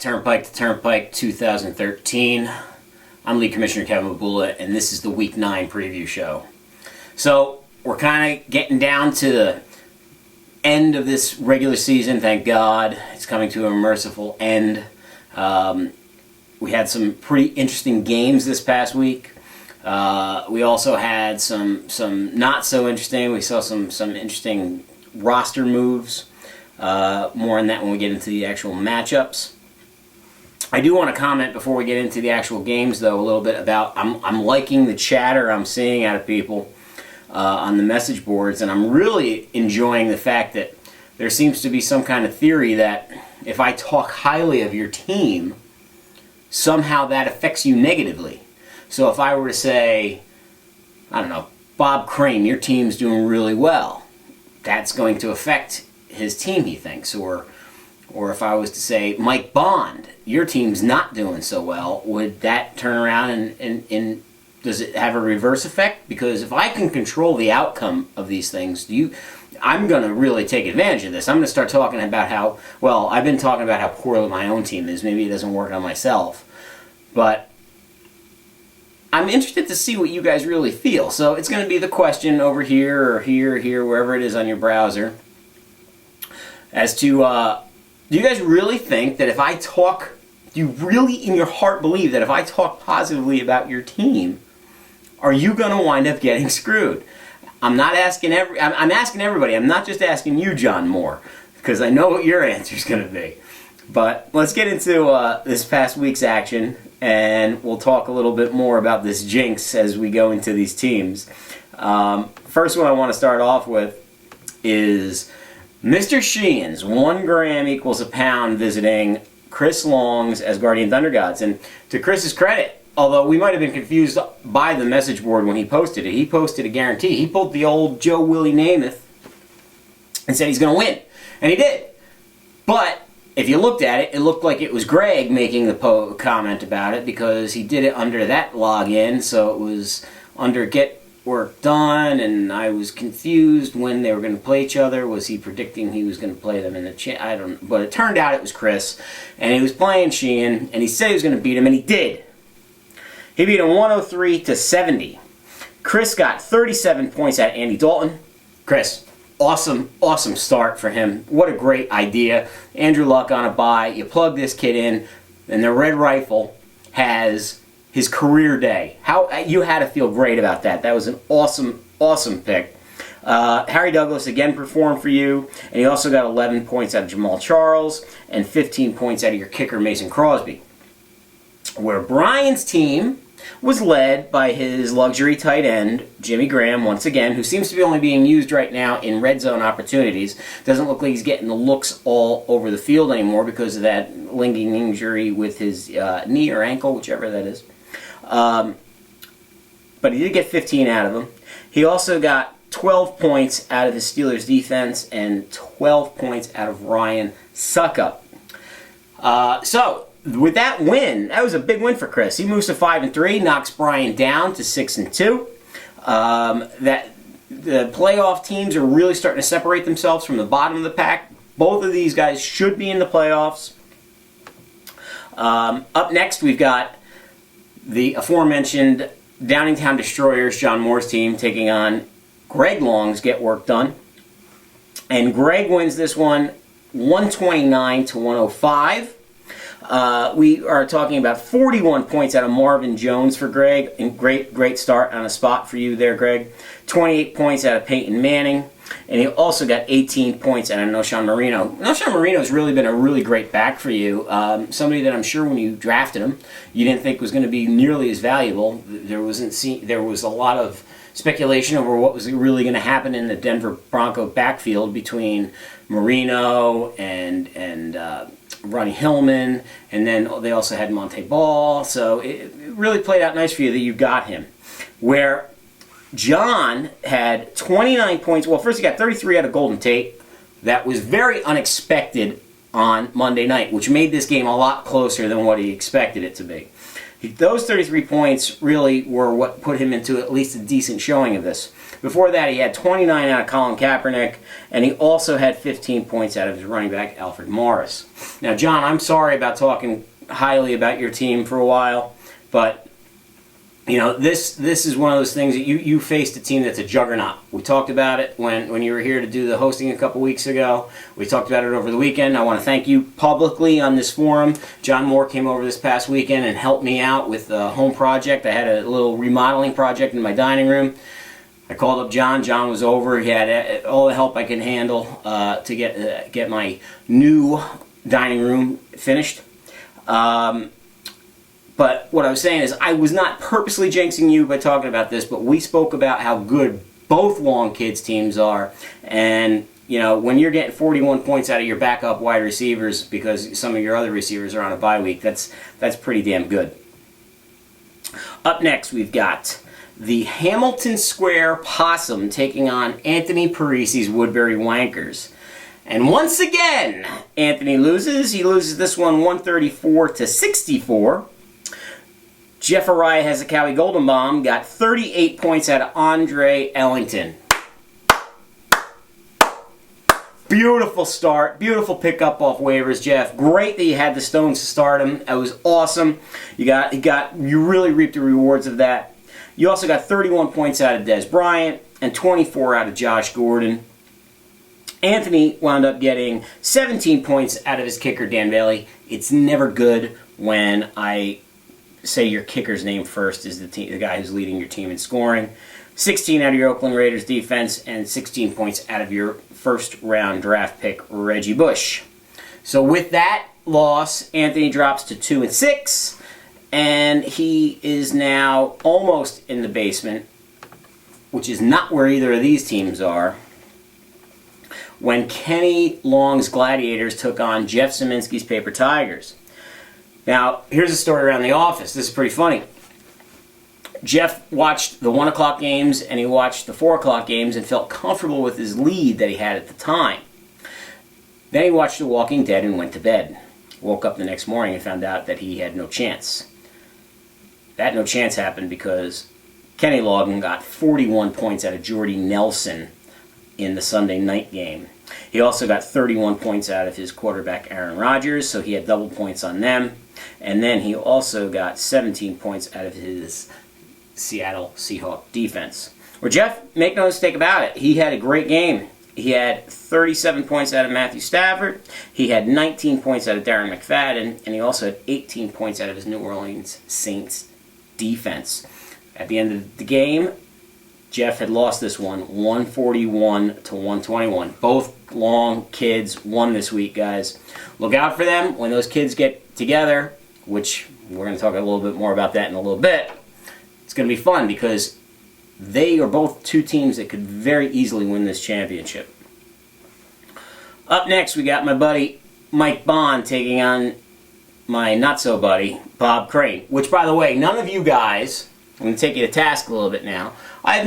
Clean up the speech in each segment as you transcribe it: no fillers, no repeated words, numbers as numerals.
Turnpike to Turnpike 2013. I'm League Commissioner Kevin Mabula, and this is the Week 9 preview show. So, we're kind of getting down to the end of this regular season, thank God. It's coming to a merciful end. We had some pretty interesting games this past week. We also had some not so interesting. We saw some interesting roster moves. More on that when we get into the actual matchups. I do want to comment before we get into the actual games, though, a little bit about I'm liking the chatter I'm seeing out of people on the message boards, and I'm really enjoying the fact that there seems to be some kind of theory that if I talk highly of your team, somehow that affects you negatively. So if I were to say, I don't know, Bob Crane, your team's doing really well, that's going to affect his team, he thinks. Or if I was to say, Mike Bond, your team's not doing so well, would that turn around and does it have a reverse effect? Because if I can control the outcome of these things, I'm going to really take advantage of this. I'm going to start talking about how, well, I've been talking about how poorly my own team is. Maybe it doesn't work on myself. But I'm interested to see what you guys really feel. So it's going to be the question over here or here, wherever it is on your browser, as to, do you guys really think that if I talk, do you really in your heart believe that if I talk positively about your team, are you going to wind up getting screwed? I'm not asking I'm asking everybody. I'm not just asking you, John Moore, because I know what your answer is going to be. But let's get into this past week's action, and we'll talk a little bit more about this jinx as we go into these teams. First one I want to start off with is Mr. Sheehan's 1 gram equals a pound visiting Chris Long's as Guardian Thunder Gods. And to Chris's credit, although we might have been confused by the message board when he posted it, he posted a guarantee. He pulled the old Joe Willie Namath and said he's going to win. And he did. But if you looked at it, it looked like it was Greg making the comment about it because he did it under that login. So it was under Get Work Done, and I was confused when they were going to play each other. Was he predicting he was going to play them in the I don't know. But it turned out it was Chris, and he was playing Sheehan, and he said he was going to beat him, and he did. He beat him 103-70. Chris got 37 points out of Andy Dalton. Chris, awesome start for him. What a great idea. Andrew Luck on a bye. You plug this kid in, and the Red Rifle has his career day. You had to feel great about that. That was an awesome pick. Harry Douglas again performed for you, and he also got 11 points out of Jamal Charles and 15 points out of your kicker Mason Crosby. Where Brian's team was led by his luxury tight end, Jimmy Graham, once again, who seems to be only being used right now in red zone opportunities. Doesn't look like he's getting the looks all over the field anymore because of that lingering injury with his knee or ankle, whichever that is. But he did get 15 out of them. He also got 12 points out of the Steelers defense and 12 points out of Ryan Suckup. So with that win, that was a big win for Chris. He moves to 5-3, knocks Brian down to 6-2. That the playoff teams are really starting to separate themselves from the bottom of the pack. Both of these guys should be in the playoffs. Up next, we've got the aforementioned Downingtown Destroyers, John Moore's team, taking on Greg Long's Get Work Done. And Greg wins this one 129-105. We are talking about 41 points out of Marvin Jones for Greg. And great start on a spot for you there, Greg. 28 points out of Peyton Manning. And he also got 18 points out of Noshawn Marino. Noshawn Marino has really been a really great back for you. Somebody that I'm sure when you drafted him, you didn't think was going to be nearly as valuable. There was a lot of speculation over what was really going to happen in the Denver Bronco backfield between Marino and Ronnie Hillman, and then they also had Monte Ball. So it really played out nice for you that you got him. Where John had 29 points. Well, first he got 33 out of Golden Tate. That was very unexpected on Monday night, which made this game a lot closer than what he expected it to be. Those 33 points really were what put him into at least a decent showing of this. Before that, he had 29 out of Colin Kaepernick, and he also had 15 points out of his running back, Alfred Morris. Now, John, I'm sorry about talking highly about your team for a while, but you know, this is one of those things that you faced a team that's a juggernaut. We talked about it when you were here to do the hosting a couple weeks ago. We talked about it over the weekend. I want to thank you publicly on this forum. John Moore came over this past weekend and helped me out with a home project. I had a little remodeling project in my dining room. I called up John. John was over. He had all the help I could handle to get my new dining room finished. But what I was saying is I was not purposely jinxing you by talking about this, but we spoke about how good both Long Kids teams are. And, you know, when you're getting 41 points out of your backup wide receivers because some of your other receivers are on a bye week, that's pretty damn good. Up next, we've got the Hamilton Square Possum taking on Anthony Parisi's Woodbury Wankers. And once again, Anthony loses. He loses this one 134-64. Jeff Araya has a Cowie Golden Bomb, got 38 points out of Andre Ellington. Beautiful start, beautiful pickup off waivers, Jeff. Great that you had the stones to start him. That was awesome. You really reaped the rewards of that. You also got 31 points out of Des Bryant and 24 out of Josh Gordon. Anthony wound up getting 17 points out of his kicker, Dan Bailey. It's never good when I say your kicker's name first is the guy who's leading your team in scoring. 16 out of your Oakland Raiders defense and 16 points out of your first-round draft pick, Reggie Bush. So with that loss, Anthony drops to 2-6, and he is now almost in the basement, which is not where either of these teams are, when Kenny Long's Gladiators took on Jeff Szymanski's Paper Tigers. Now, here's a story around the office. This is pretty funny. Jeff watched the 1 o'clock games and he watched the 4 o'clock games and felt comfortable with his lead that he had at the time. Then he watched The Walking Dead and went to bed. Woke up the next morning and found out that he had no chance. That no chance happened because Kenny Long got 41 points out of Jordy Nelson in the Sunday night game. He also got 31 points out of his quarterback, Aaron Rodgers, so he had double points on them. And then he also got 17 points out of his Seattle Seahawks defense. Well, Jeff, make no mistake about it, he had a great game. He had 37 points out of Matthew Stafford. He had 19 points out of Darren McFadden. And he also had 18 points out of his New Orleans Saints defense. At the end of the game, Jeff had lost this one 141-121. Both Long kids won this week, guys. Look out for them when those kids get together, which we're going to talk a little bit more about that in a little bit. It's going to be fun because they are both two teams that could very easily win this championship. Up next, we got my buddy Mike Bond taking on my not-so-buddy Bob Crane, which, by the way, none of you guys, I'm going to take you to task a little bit now. I have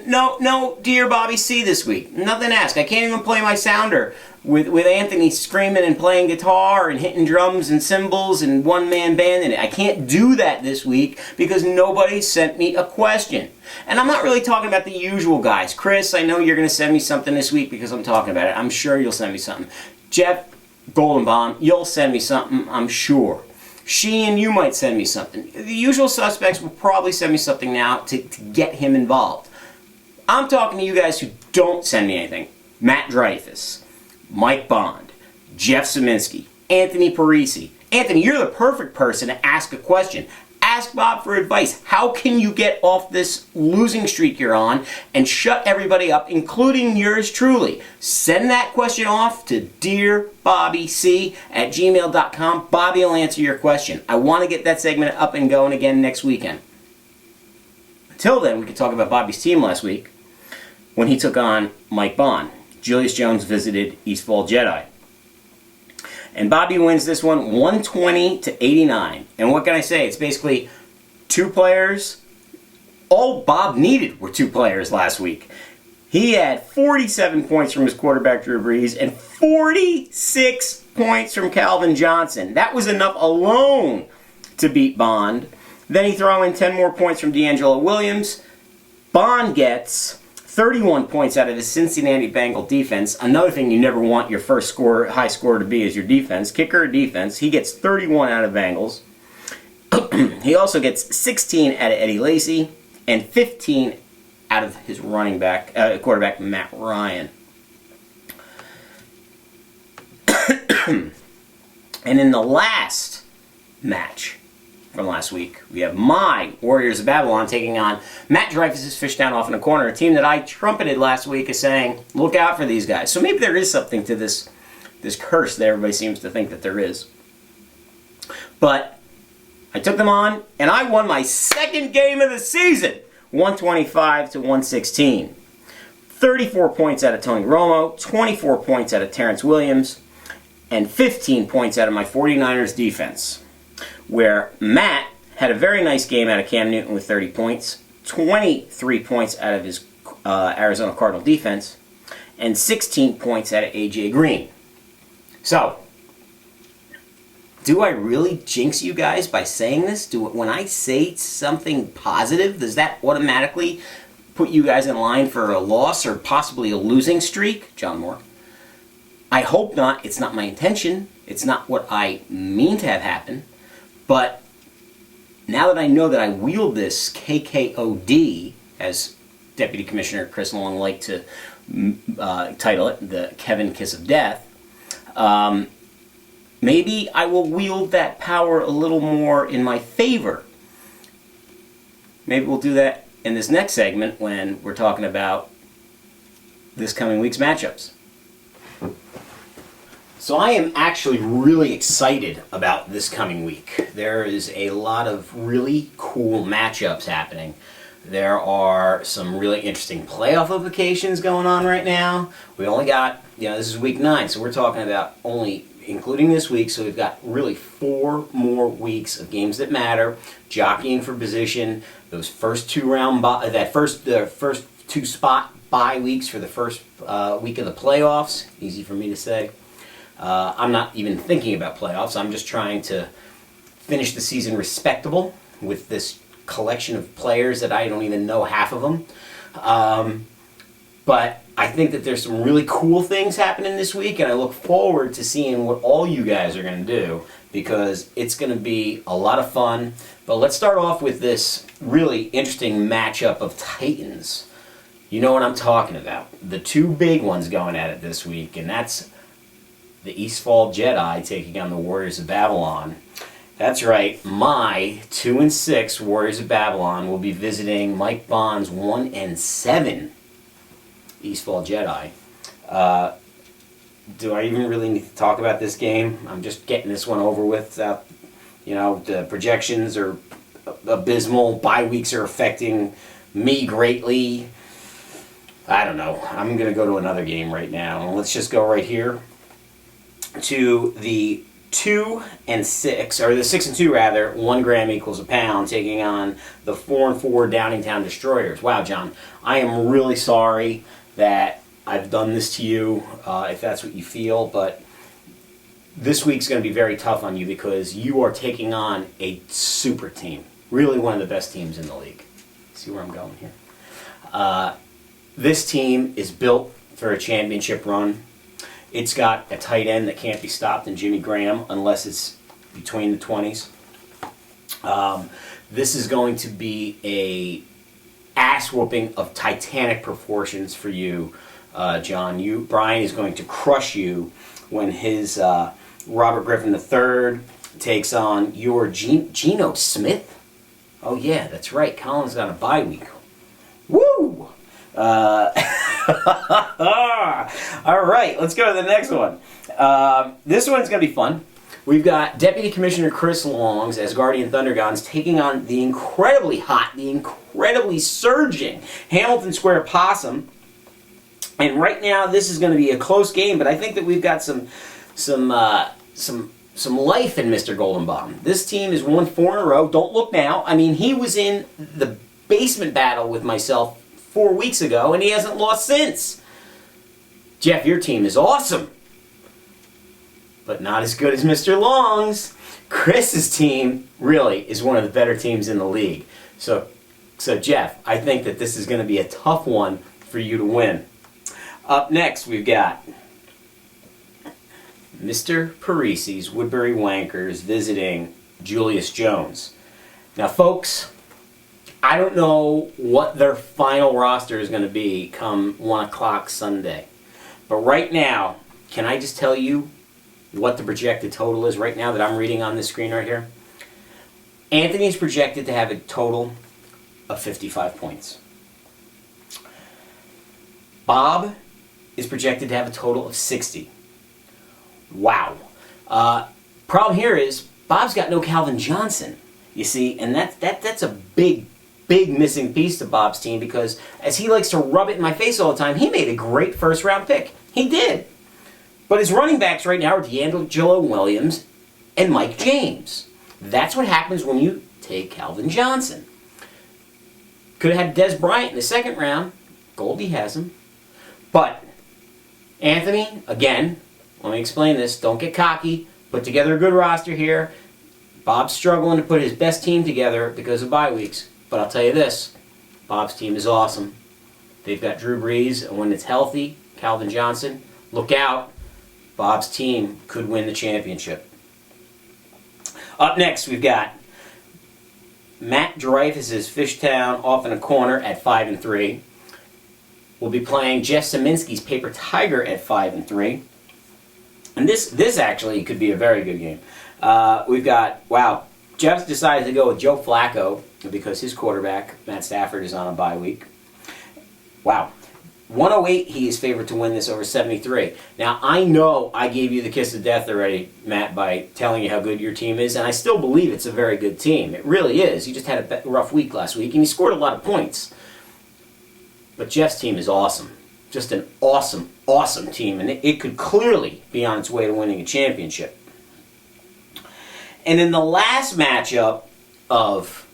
no Dear Bobby C this week. Nothing to ask. I can't even play my sounder with Anthony screaming and playing guitar and hitting drums and cymbals and one-man band in it. I can't do that this week because nobody sent me a question. And I'm not really talking about the usual guys. Chris, I know you're going to send me something this week because I'm talking about it. I'm sure you'll send me something. Jeff Goldenbaum, you'll send me something, I'm sure. Sheehan, you might send me something. The usual suspects will probably send me something now to get him involved. I'm talking to you guys who don't send me anything. Matt Dreyfus, Mike Bond, Jeff Szymanski, Anthony Parisi. Anthony, you're the perfect person to ask a question. Ask Bob for advice. How can you get off this losing streak you're on and shut everybody up, including yours truly? Send that question off to dearbobbyc@gmail.com. Bobby will answer your question. I want to get that segment up and going again next weekend. Until then, we can talk about Bobby's team last week when he took on Mike Bond. Julius Jones visited Eastfall Jedi. And Bobby wins this one 120-89. And what can I say? It's basically two players. All Bob needed were two players last week. He had 47 points from his quarterback, Drew Brees, and 46 points from Calvin Johnson. That was enough alone to beat Bond. Then you throw in 10 more points from D'Angelo Williams. Bond gets 31 points out of his Cincinnati Bengal defense. Another thing you never want your first score, high scorer to be is your defense. Kicker or defense. He gets 31 out of Bengals. He also gets 16 out of Eddie Lacy and 15 out of his running back, quarterback Matt Ryan. And in the last match from last week, we have my Warriors of Babylon taking on Matt Dreyfus' Fish Down Off in the Corner, a team that I trumpeted last week as saying, look out for these guys. So maybe there is something to this curse that everybody seems to think that there is. But I took them on, and I won my second game of the season, 125-116. 34 points out of Tony Romo, 24 points out of Terrence Williams, and 15 points out of my 49ers defense, where Matt had a very nice game out of Cam Newton with 30 points, 23 points out of his Arizona Cardinal defense, and 16 points out of A.J. Green. So, do I really jinx you guys by saying this? When I say something positive, does that automatically put you guys in line for a loss or possibly a losing streak? John Moore. I hope not. It's not my intention. It's not what I mean to have happen. But now that I know that I wield this KKOD, as Deputy Commissioner Chris Long liked to title it, the Kevin Kiss of Death, maybe I will wield that power a little more in my favor. Maybe we'll do that in this next segment when we're talking about this coming week's matchups. So I am actually really excited about this coming week. There is a lot of really cool matchups happening. There are some really interesting playoff implications going on right now. We only got, this is week 9, so we're talking about only, including this week, so we've got really 4 more weeks of games that matter, jockeying for position, those first 2 first 2 spot bye weeks for the first week of the playoffs. Easy for me to say. I'm not even thinking about playoffs. I'm just trying to finish the season respectable with this collection of players that I don't even know half of them. But I think that there's some really cool things happening this week, and I look forward to seeing what all you guys are going to do, because it's going to be a lot of fun. But let's start off with this really interesting matchup of Titans. You know what I'm talking about. The 2 big ones going at it this week, and that's the Eastfall Jedi taking on the Warriors of Babylon. That's right, my 2-6 Warriors of Babylon will be visiting Mike Bond's 1-7 Eastfall Jedi. Do I even really need to talk about this game? I'm just getting this one over with. The projections are abysmal. Bye weeks are affecting me greatly. I don't know. I'm going to go to another game right now. Let's just go right here to the 2-6, or the 6-2 rather, 1 gram equals a pound, taking on the 4-4 Downingtown Destroyers. Wow, John, I am really sorry that I've done this to you, if that's what you feel, but this week's going to be very tough on you because you are taking on a super team, really one of the best teams in the league. See where I'm going here? This team is built for a championship run. It's got a tight end that can't be stopped in Jimmy Graham unless it's between the 20s. This is going to be a ass-whooping of titanic proportions for you, John. Brian is going to crush you when his Robert Griffin III takes on your Geno Smith. Oh yeah, that's right. Colin's got a bye week. Woo! All right, let's go to the next one. This one's going to be fun. We've got Deputy Commissioner Chris Longs as Guardian Thundergons taking on the incredibly hot, the incredibly surging Hamilton Square Possum. And right now, this is going to be a close game, but I think that we've got some life in Mr. Goldenbaum. This team has won 4 in a row. Don't look now. I mean, he was in the basement battle with myself 4 weeks ago, and he hasn't lost since. Jeff, your team is awesome, but not as good as Mr. Long's. Chris's team really is one of the better teams in the league. So Jeff, I think that this is going to be a tough one for you to win. Up next, we've got Mr. Parisi's Woodbury Wankers visiting Julius Jones. Now, folks, I don't know what their final roster is going to be come 1 o'clock Sunday. But right now, can I just tell you what the projected total is right now that I'm reading on this screen right here? Anthony's projected to have a total of 55 points. Bob is projected to have a total of 60. Wow. Problem here is Bob's got no Calvin Johnson, you see, and that's a big missing piece to Bob's team, because as he likes to rub it in my face all the time, he made a great first-round pick. He did. But his running backs right now are D'Angelo Williams and Mike James. That's what happens when you take Calvin Johnson. Could have had Des Bryant in the second round. Goldie has him. But Anthony, again, let me explain this. Don't get cocky. Put together a good roster here. Bob's struggling to put his best team together because of bye weeks. But I'll tell you this. Bob's team is awesome. They've got Drew Brees, and when it's healthy, Calvin Johnson, look out. Bob's team could win the championship. Up next, we've got Matt Dreyfus' Fishtown off in a corner at 5-3. We'll be playing Jeff Saminsky's Paper Tiger at 5-3. And this actually could be a very good game. We've got, wow, Jeff's decided to go with Joe Flacco because his quarterback, Matt Stafford, is on a bye week. Wow. 108, he is favored to win this over 73. Now, I know I gave you the kiss of death already, Matt, by telling you how good your team is, and I still believe it's a very good team. It really is. He just had a rough week last week, and he scored a lot of points. But Jeff's team is awesome. Just an awesome, awesome team, and it could clearly be on its way to winning a championship. And in the last matchup of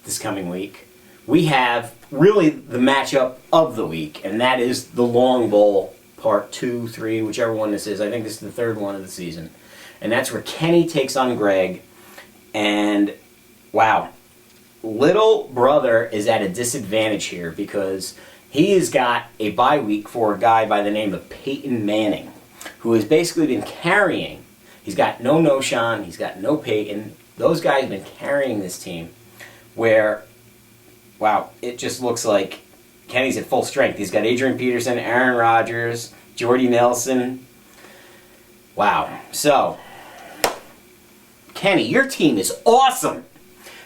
this coming week, we have really the matchup of the week, and that is the Long Bowl, part 2, 3, whichever one this is. I think this is the third one of the season. And that's where Kenny takes on Greg. And, wow, little brother is at a disadvantage here because he has got a bye week for a guy by the name of Peyton Manning, who has basically been carrying. He's got no Noshawn, he's got no Peyton. Those guys have been carrying this team where, wow, it just looks like Kenny's at full strength. He's got Adrian Peterson, Aaron Rodgers, Jordy Nelson. Wow. So, Kenny, your team is awesome.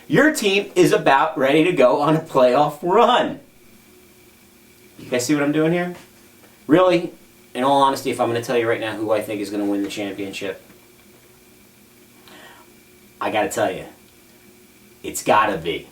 Your team is about ready to go on a playoff run. You guys see what I'm doing here? Really, in all honesty, if I'm going to tell you right now who I think is going to win the championship, I got to tell you, it's got to be